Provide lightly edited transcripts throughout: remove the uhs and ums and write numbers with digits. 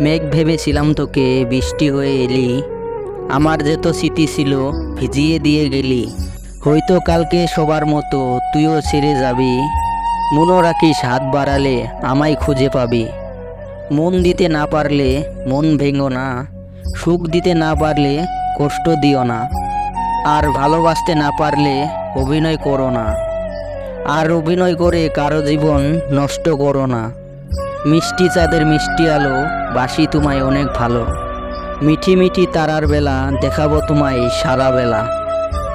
মেঘ ভেবেছিলাম তোকে বৃষ্টি হয়ে এলি, আমার যেত স্মৃতি ছিল ভিজিয়ে দিয়ে গেলি। হয়তো কালকে সবার মতো তুইও ছেড়ে যাবি, মনও রাখিস হাত বাড়ালে আমায় খুঁজে পাবি। মন দিতে না পারলে মন ভেঙো না, সুখ দিতে না পারলে কষ্ট দিও না, আর ভালোবাসতে না পারলে অভিনয় করো না, আর অভিনয় করে কারো জীবন নষ্ট করো না। মিষ্টি চাঁদের মিষ্টি আলো, বাসি তোমায় অনেক ভালো। মিঠি মিঠি তারার বেলা দেখাবো তোমায় সারা বেলা।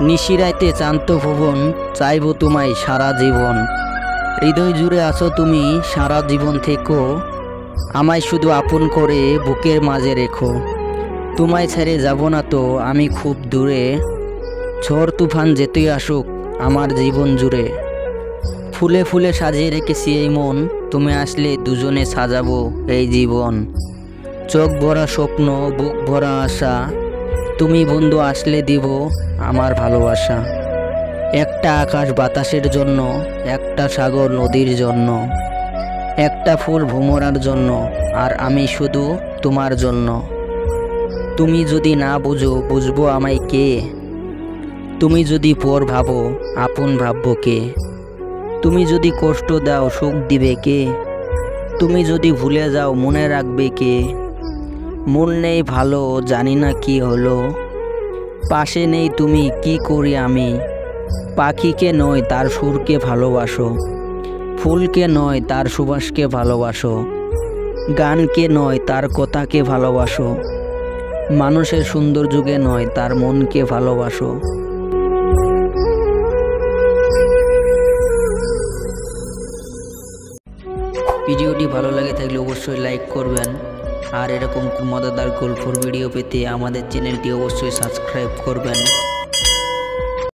নিশিরাইতে চান্ত ভুবন চাইবো তোমায় সারা জীবন। হৃদয় জুড়ে আছো তুমি সারা জীবন থেকো, আমায় শুধু আপন করে বুকের মাঝে রেখো। তোমায় ছেড়ে যাব না তো আমি খুব দূরে, ঝড় তুফান যেতেই আসুক আমার জীবন জুড়ে। ফুলে ফুলে সাজিয়ে রেখেছি এই মন, তুমি আসলে দুজনে সাজাবো এই জীবন। চোখ ভরা স্বপ্ন বুক ভরা আশা, তুমি বন্ধু আসলে দিব আমার ভালোবাসা। একটা আকাশ বাতাসের জন্য, একটা সাগর নদীর জন্য, একটা ফুল ভোমরার জন্য, আর আমি শুধু তোমার জন্য। তুমি যদি না বুঝো বুঝবো আমায় কে, তুমি যদি পর ভাবো আপন ভাববো কে। তুমি যদি কষ্ট দাও সুখ দিবে কে, তুমি যদি ভুলে যাও মনে রাখবে কে। মন নেই ভালো জানি না কি হলো, পাশে নেই তুমি কি করি আমি। পাখিকে নয় তার সুরকে ভালোবাসো, ফুলকে নয় তার সুবাসকে ভালোবাসো, গানকে নয় তার কথাকে ভালোবাসো, মানুষের সুন্দর যুগে নয় তার মনকে ভালোবাসো। ভিডিওটি ভালো লাগে থাকলে অবশ্যই লাইক করবেন, আর এরকম মজাদার গল্পের ভিডিও পেতে আমাদের চ্যানেলটি অবশ্যই সাবস্ক্রাইব করবেন।